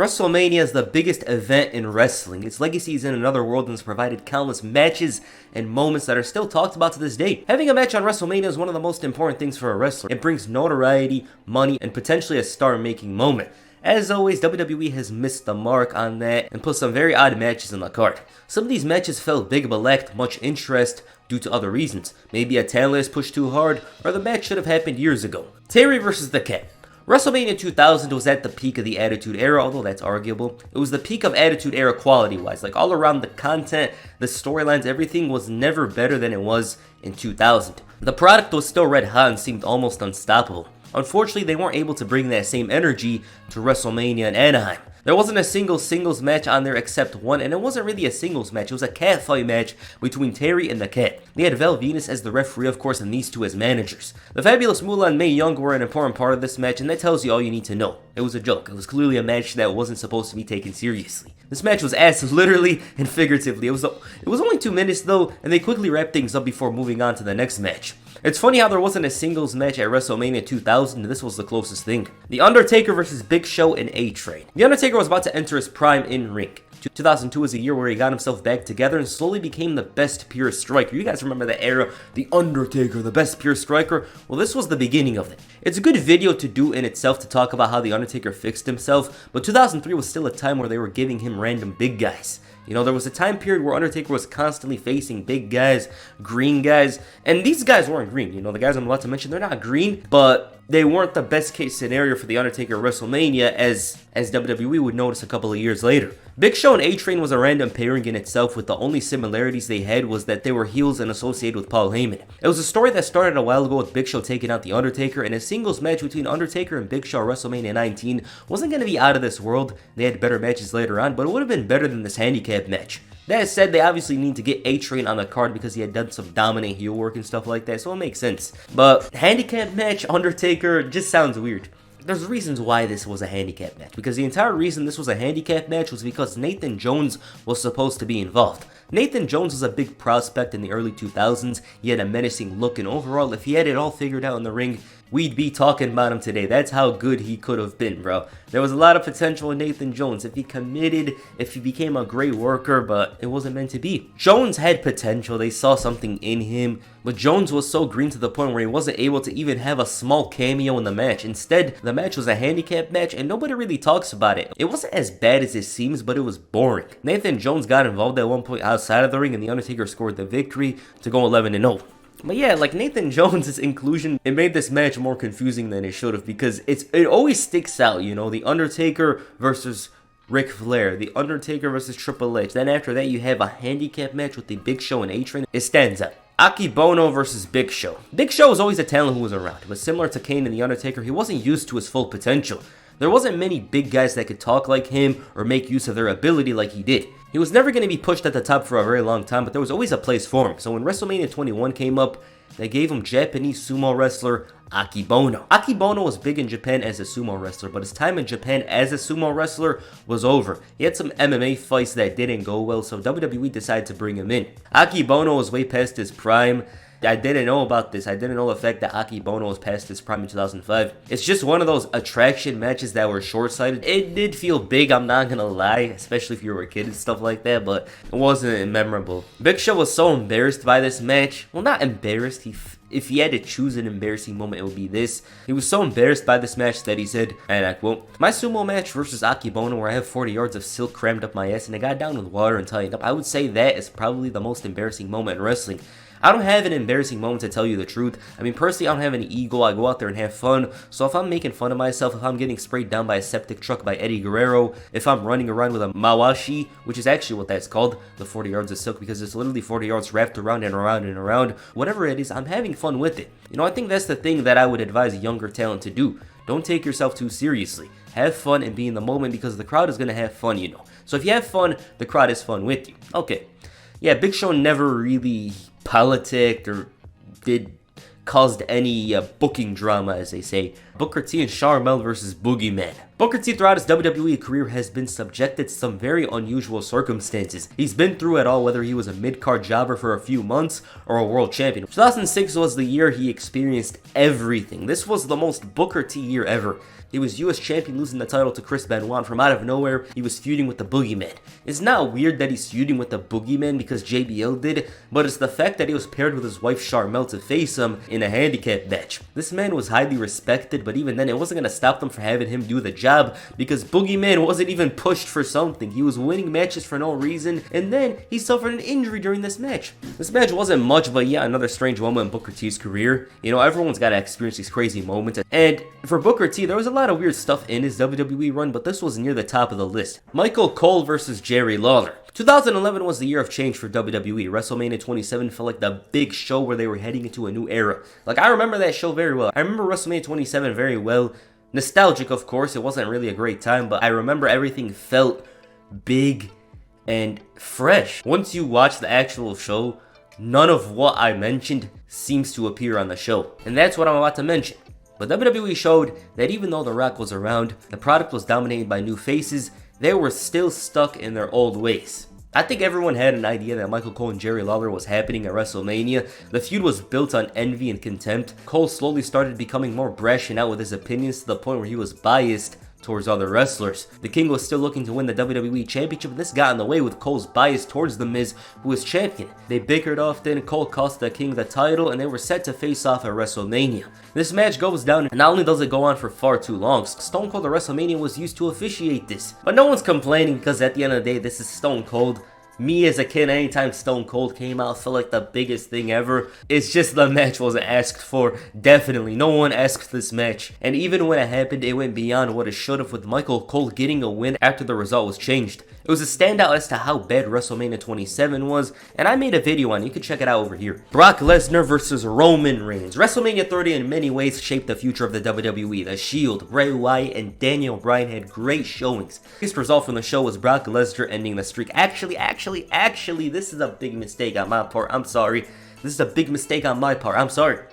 WrestleMania is the biggest event in wrestling. Its legacy is in another world and has provided countless matches and moments that are still talked about to this day. Having a match on WrestleMania is one of the most important things for a wrestler. It brings notoriety, money, and potentially a star-making moment. As always, WWE has missed the mark on that and put some very odd matches on the card. Some of these matches felt big but lacked much interest due to other reasons. Maybe a talent is pushed too hard, or the match should have happened years ago. Terry versus the Cat. WrestleMania 2000 was at the peak of the Attitude Era, although that's arguable. It was the peak of Attitude Era quality-wise. Like, all around the content, the storylines, everything was never better than it was in 2000. The product was still red hot and seemed almost unstoppable. Unfortunately, they weren't able to bring that same energy to WrestleMania in Anaheim. There wasn't a single singles match on there except one, and it wasn't really a singles match, it was a cat fight match between Terry and the Cat. They had Val Venus as the referee, of course, and these two as managers. The Fabulous Moolah and Mae Young were an important part of this match, and that tells you all you need to know. It was a joke. It was clearly a match that wasn't supposed to be taken seriously. This match was ass literally and figuratively. It was only 2 minutes though, and they quickly wrapped things up before moving on to the next match. It's funny how there wasn't a singles match at WrestleMania 2000, and this was the closest thing. The Undertaker versus Big Show and A-Train. The Undertaker was about to enter his prime in ring. 2002 was a year where he got himself back together and slowly became the best pure striker. You guys remember that era, The Undertaker, the best pure striker? Well, this was the beginning of it. It's a good video to do in itself to talk about how The Undertaker fixed himself, but 2003 was still a time where they were giving him random big guys. You know, there was a time period where Undertaker was constantly facing big guys, green guys, and these guys weren't green. You know, the guys I'm about to mention, they're not green, but they weren't the best case scenario for The Undertaker at WrestleMania, as WWE would notice a couple of years later. Big Show and A-Train was a random pairing in itself, with the only similarities they had was that they were heels and associated with Paul Heyman. It was a story that started a while ago with Big Show taking out The Undertaker, and a singles match between Undertaker and Big Show at WrestleMania 19 wasn't going to be out of this world. They had better matches later on, but it would have been better than this handicap match. That said, they obviously need to get A-Train on the card because he had done some dominant heel work and stuff like that, so it makes sense. But handicap match, Undertaker, just sounds weird. There's reasons why this was a handicap match, because the entire reason this was a handicap match was because Nathan Jones was supposed to be involved. Nathan Jones was a big prospect in the early 2000s, he had a menacing look, and overall, if he had it all figured out in the ring, we'd be talking about him today. That's how good he could have been, bro. There was a lot of potential in Nathan Jones if he committed, if he became a great worker, but it wasn't meant to be. Jones had potential, they saw something in him, but Jones was so green to the point where he wasn't able to even have a small cameo in the match. Instead, the match was a handicap match and nobody really talks about it. It wasn't as bad as it seems, but it was boring. Nathan Jones got involved at one point outside of the ring and The Undertaker scored the victory to go 11-0. But yeah, like Nathan Jones' inclusion, it made this match more confusing than it should have, because it always sticks out, you know, The Undertaker versus Ric Flair, The Undertaker versus Triple H. Then after that, you have a handicap match with the Big Show and A-Train. It stands out. Akebono versus Big Show. Big Show was always a talent who was around, but similar to Kane and The Undertaker, he wasn't used to his full potential. There wasn't many big guys that could talk like him or make use of their ability like he did. He was never going to be pushed at the top for a very long time, but there was always a place for him. So when WrestleMania 21 came up, they gave him Japanese sumo wrestler Akebono. Akebono was big in Japan as a sumo wrestler, but his time in Japan as a sumo wrestler was over. He had some MMA fights that didn't go well, so WWE decided to bring him in. Akebono was way past his prime. I didn't know about this. I didn't know the fact that Akebono was past his prime in 2005. It's just one of those attraction matches that were short-sighted. It did feel big, I'm not gonna lie, especially if you were a kid and stuff like that, but it wasn't memorable. Big Show was so embarrassed by this match. Well, not embarrassed. If he had to choose an embarrassing moment, it would be this. He was so embarrassed by this match that he said, and I quote, "My sumo match versus Akebono where I have 40 yards of silk crammed up my ass and I got down with water and tightened up. I would say that is probably the most embarrassing moment in wrestling." I don't have an embarrassing moment, to tell you the truth. I mean, personally, I don't have any ego. I go out there and have fun. So if I'm making fun of myself, if I'm getting sprayed down by a septic truck by Eddie Guerrero, if I'm running around with a mawashi, which is actually what that's called, the 40 yards of silk, because it's literally 40 yards wrapped around and around and around, whatever it is, I'm having fun with it. You know, I think that's the thing that I would advise younger talent to do. Don't take yourself too seriously. Have fun and be in the moment, because the crowd is going to have fun, you know. So if you have fun, the crowd has fun with you. Okay. Yeah, Big Show never really politicked or caused any booking drama, as they say. Booker T and Sharmell versus Boogeyman. Booker T throughout his WWE career has been subjected to some very unusual circumstances. He's been through it all, whether he was a mid-card jobber for a few months or a world champion. 2006 was the year he experienced everything. This was the most Booker T year ever. He was US champion, losing the title to Chris Benoit. From out of nowhere, he was feuding with the Boogeyman. It's not weird that he's feuding with the Boogeyman because JBL did, but it's the fact that he was paired with his wife Charmel to face him in a handicap match. This man was highly respected, but even then it wasn't going to stop them from having him do the job because Boogeyman wasn't even pushed for something. He was winning matches for no reason, and then he suffered an injury during this match. This match wasn't much, but yeah, another strange moment in Booker T's career. You know, everyone's got to experience these crazy moments, and for Booker T, there was a lot of weird stuff in his WWE run, but this was near the top of the list. Michael Cole versus Jerry Lawler. 2011 was the year of change for WWE. WrestleMania 27 felt like the big show where they were heading into a new era. Like, I remember that show very well. I remember WrestleMania 27 very well. Nostalgic, of course. It wasn't really a great time, but I remember everything felt big and fresh. Once you watch the actual show, none of what I mentioned seems to appear on the show. And that's what I'm about to mention. But WWE showed that even though The Rock was around, the product was dominated by new faces, they were still stuck in their old ways. I think everyone had an idea that Michael Cole and Jerry Lawler was happening at WrestleMania. The feud was built on envy and contempt. Cole slowly started becoming more brash and out with his opinions to the point where he was biased towards other wrestlers. The King was still looking to win the WWE Championship, and this got in the way with Cole's bias towards The Miz, who was champion. They bickered often, Cole cost the King the title, and they were set to face off at WrestleMania. This match goes down, and not only does it go on for far too long, Stone Cold at WrestleMania was used to officiate this. But no one's complaining because at the end of the day, this is Stone Cold. Me as a kid, anytime Stone Cold came out, felt like the biggest thing ever. It's just the match wasn't asked for. Definitely, no one asked this match. And even when it happened, it went beyond what it should have, with Michael Cole getting a win after the result was changed. It was a standout as to how bad WrestleMania 27 was, and I made a video on it. You can check it out over here. Brock Lesnar versus Roman Reigns. WrestleMania 30 in many ways shaped the future of the WWE. The Shield, Bray Wyatt, and Daniel Bryan had great showings. The biggest result from the show was Brock Lesnar ending the streak. Actually, this is a big mistake on my part. I'm sorry. This is a big mistake on my part. I'm sorry.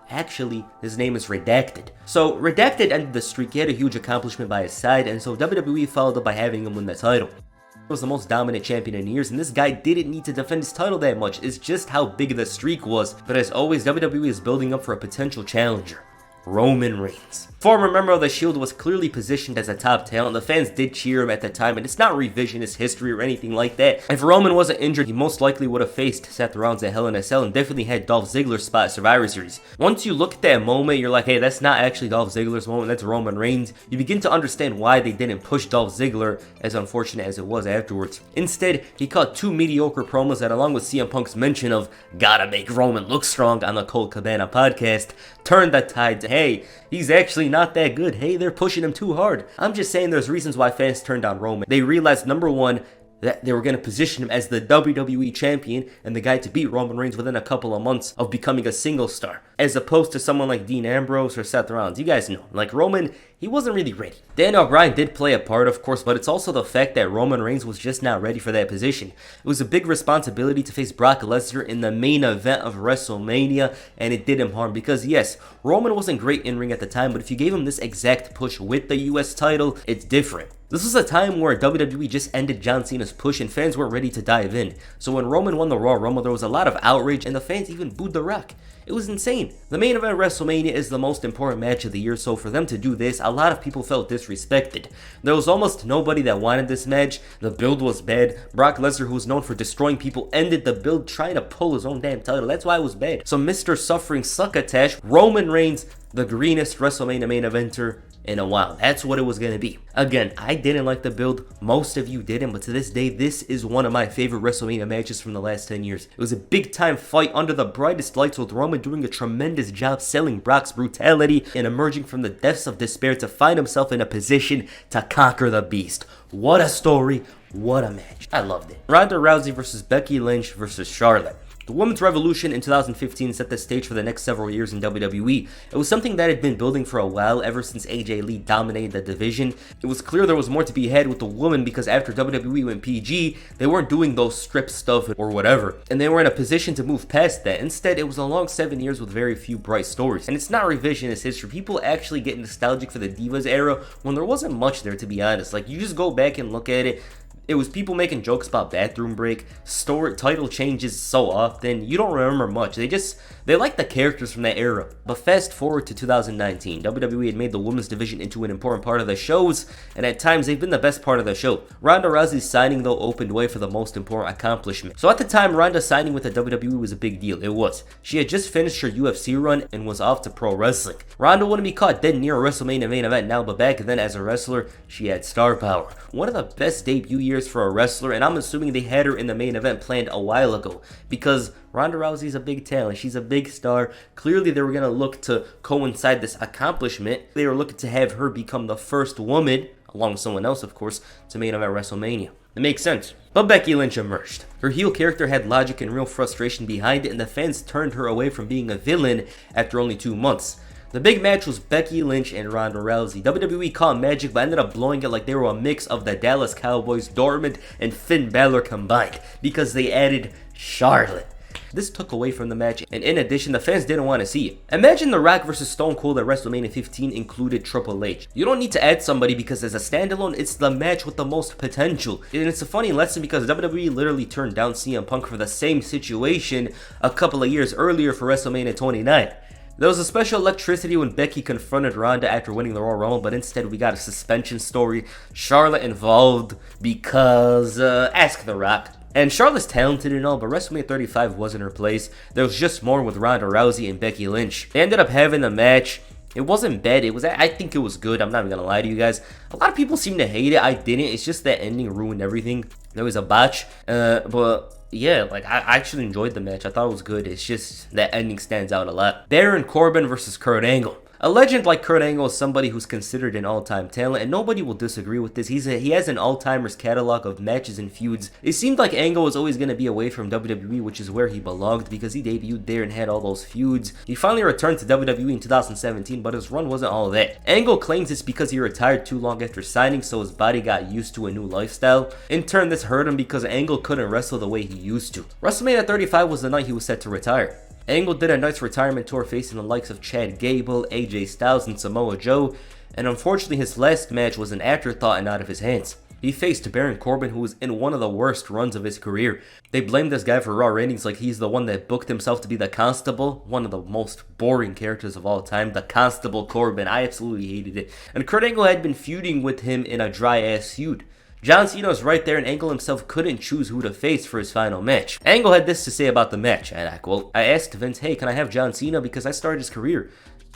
Actually, his name is Redacted. So, Redacted ended the streak. He had a huge accomplishment by his side, and so WWE followed up by having him win the title. He was the most dominant champion in years, and this guy didn't need to defend his title that much. It's just how big the streak was. But as always, WWE is building up for a potential challenger. Roman Reigns. Former member of the Shield was clearly positioned as a top talent. The fans did cheer him at the time, and it's not revisionist history or anything like that. If Roman wasn't injured, he most likely would have faced Seth Rollins at Hell in a Cell and definitely had Dolph Ziggler's spot at Survivor Series. Once you look at that moment, you're like, hey, that's not actually Dolph Ziggler's moment, that's Roman Reigns. You begin to understand why they didn't push Dolph Ziggler, as unfortunate as it was afterwards. Instead, he cut two mediocre promos that, along with CM Punk's mention of gotta make Roman look strong on the Colt Cabana podcast, turned the tide to, hey, he's actually not that good. Hey, they're pushing him too hard. I'm just saying there's reasons why fans turned on Roman. They realized, number one, that they were going to position him as the WWE champion and the guy to beat Roman Reigns within a couple of months of becoming a single star, as opposed to someone like Dean Ambrose or Seth Rollins. You guys know, like Roman, he wasn't really ready. Daniel Bryan did play a part, of course, but it's also the fact that Roman Reigns was just not ready for that position. It was a big responsibility to face Brock Lesnar in the main event of WrestleMania, and it did him harm because, yes, Roman wasn't great in ring at the time, but if you gave him this exact push with the US title, it's different. This was a time where WWE just ended John Cena's push and fans weren't ready to dive in. So when Roman won the Royal Rumble, there was a lot of outrage and the fans even booed The Rock. It was insane. The main event of WrestleMania is the most important match of the year, so for them to do this, a lot of people felt disrespected. There was almost nobody that wanted this match. The build was bad. Brock Lesnar, who was known for destroying people, ended the build trying to pull his own damn title. That's why it was bad. So Mr. Suffering Succotash, Roman Reigns, the greenest WrestleMania main eventer in a while. That's what it was going to be. Again, I didn't like the build. Most of you didn't, but to this day, this is one of my favorite WrestleMania matches from the last 10 years. It was a big time fight under the brightest lights, with Roman doing a tremendous job selling Brock's brutality and emerging from the depths of despair to find himself in a position to conquer the beast. What a story. What a match. I loved it. Ronda Rousey versus Becky Lynch versus Charlotte. The Women's Revolution in 2015 set the stage for the next several years in WWE. It was something that had been building for a while, ever since AJ Lee dominated the division. It was clear there was more to be had with the women because after WWE went PG, they weren't doing those strip stuff or whatever, and they were in a position to move past that. Instead, it was a long 7 years with very few bright stories. And it's not revisionist history. People actually get nostalgic for the Divas era when there wasn't much there, to be honest. Like, you just go back and look at it. It was people making jokes about bathroom break, story title changes so often, you don't remember much. They like the characters from that era. But fast forward to 2019, WWE had made the women's division into an important part of the shows, and at times they've been the best part of the show. Ronda Rousey's signing though opened way for the most important accomplishment. So at the time, Ronda signing with the WWE was a big deal. It was. She had just finished her UFC run and was off to pro wrestling. Ronda wouldn't be caught dead near a WrestleMania main event now, but back then as a wrestler, she had star power. One of the best debut years for a wrestler, and I'm assuming they had her in the main event planned a while ago, because Ronda Rousey's a big talent. She's a big star. Clearly, they were going to look to coincide this accomplishment. They were looking to have her become the first woman, along with someone else, of course, to main event WrestleMania. It makes sense. But Becky Lynch emerged. Her heel character had logic and real frustration behind it, and the fans turned her away from being a villain after only 2 months. The big match was Becky Lynch and Ronda Rousey. WWE called magic, but ended up blowing it like they were a mix of the Dallas Cowboys, Dortmund, and Finn Balor combined, because they added Charlotte. This took away from the match, and in addition, the fans didn't want to see it. Imagine The Rock versus Stone Cold at WrestleMania 15 included Triple H. You don't need to add somebody because as a standalone, it's the match with the most potential. And it's a funny lesson because WWE literally turned down CM Punk for the same situation a couple of years earlier for WrestleMania 29. There was a special electricity when Becky confronted Ronda after winning the Royal Rumble, but instead we got a suspension story. Charlotte involved because, ask The Rock. And Charlotte's talented and all, but WrestleMania 35 wasn't her place. There was just more with Ronda Rousey and Becky Lynch. They ended up having a match. It wasn't bad. I think it was good. I'm not even gonna lie to you guys. A lot of people seem to hate it. I didn't. It's just that ending ruined everything. There was a botch. But yeah, like I actually enjoyed the match. I thought it was good. It's just that ending stands out a lot. Baron Corbin versus Kurt Angle. A legend like Kurt Angle is somebody who's considered an all-time talent, and nobody will disagree with this. He has an all-timers catalog of matches and feuds. It seemed like Angle was always going to be away from WWE, which is where he belonged, because he debuted there and had all those feuds. He finally returned to WWE in 2017, but his run wasn't all that. Angle claims it's because he retired too long after signing, so his body got used to a new lifestyle. In turn, this hurt him because Angle couldn't wrestle the way he used to. WrestleMania 35 was the night he was set to retire. Angle did a nice retirement tour facing the likes of Chad Gable, AJ Styles, and Samoa Joe, and unfortunately his last match was an afterthought and out of his hands. He faced Baron Corbin, who was in one of the worst runs of his career. They blamed this guy for Raw ratings like he's the one that booked himself to be the Constable, one of the most boring characters of all time, the Constable Corbin. I absolutely hated it. And Kurt Angle had been feuding with him in a dry-ass feud. John Cena was right there, and Angle himself couldn't choose who to face for his final match. Angle had this to say about the match, and I quote, "I asked Vince, hey, can I have John Cena because I started his career?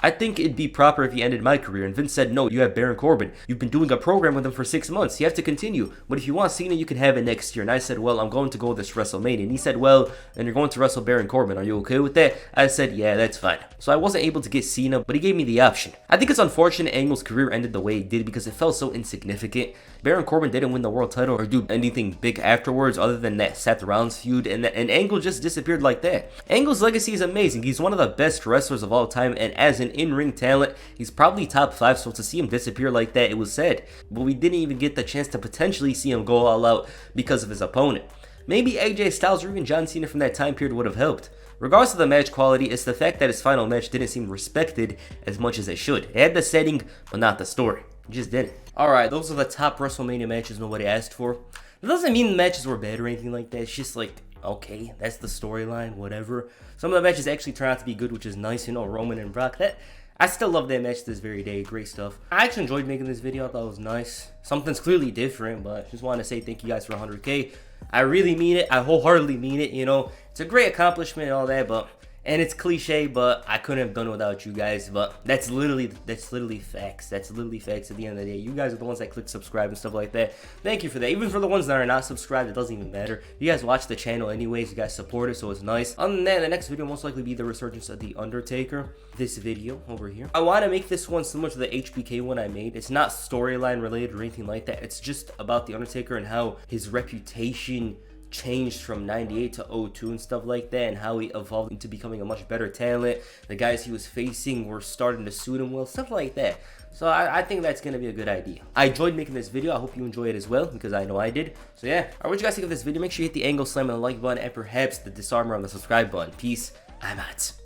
I think it'd be proper if he ended my career." And Vince said, "No, you have Baron Corbin. You've been doing a program with him for 6 months. You have to continue. But if you want Cena, you can have it next year." And I said, "Well, I'm going to go this WrestleMania." And he said, "Well, and you're going to wrestle Baron Corbin. Are you okay with that?" I said, "Yeah, that's fine." So I wasn't able to get Cena, but he gave me the option. I think it's unfortunate Angle's career ended the way it did because it felt so insignificant. Baron Corbin didn't win the world title or do anything big afterwards other than that Seth Rollins feud, and Angle just disappeared like that. Angle's legacy is amazing. He's one of the best wrestlers of all time, and as an in-ring talent, he's probably top 5, so to see him disappear like that, it was sad. But we didn't even get the chance to potentially see him go all out because of his opponent. Maybe AJ Styles or even John Cena from that time period would have helped. Regardless of the match quality, it's the fact that his final match didn't seem respected as much as it should. It had the setting, but not the story. It just didn't. Alright, those are the top WrestleMania matches nobody asked for. It doesn't mean the matches were bad or anything like that. It's just like, okay, that's the storyline, whatever. Some of the matches actually turned out to be good, which is nice. You know, Roman and Brock. I still love that match to this very day. Great stuff. I actually enjoyed making this video. I thought it was nice. Something's clearly different, but just want to say thank you guys for 100K. I really mean it. I wholeheartedly mean it. You know, it's a great accomplishment and all that, and it's cliche, but I couldn't have done it without you guys. But that's literally facts. That's literally facts at the end of the day. You guys are the ones that click subscribe and stuff like that. Thank you for that. Even for the ones that are not subscribed, it doesn't even matter. You guys watch the channel anyways. You guys support it, so it's nice. Other than that, the next video will most likely be the resurgence of the Undertaker. This video over here. I want to make this one similar to the HBK one I made. It's not storyline related or anything like that. It's just about the Undertaker and how his reputation changed from 98 to 02 and stuff like that, and how he evolved into becoming a much better talent. The guys he was facing were starting to suit him well, stuff like that. So I think that's going to be a good idea. I enjoyed making this video. I hope you enjoy it as well, because I know I did. So yeah, alright, what you guys think of this video? Make sure you hit the angle slam on the like button and perhaps the disarmer on the subscribe button. Peace. I'm out.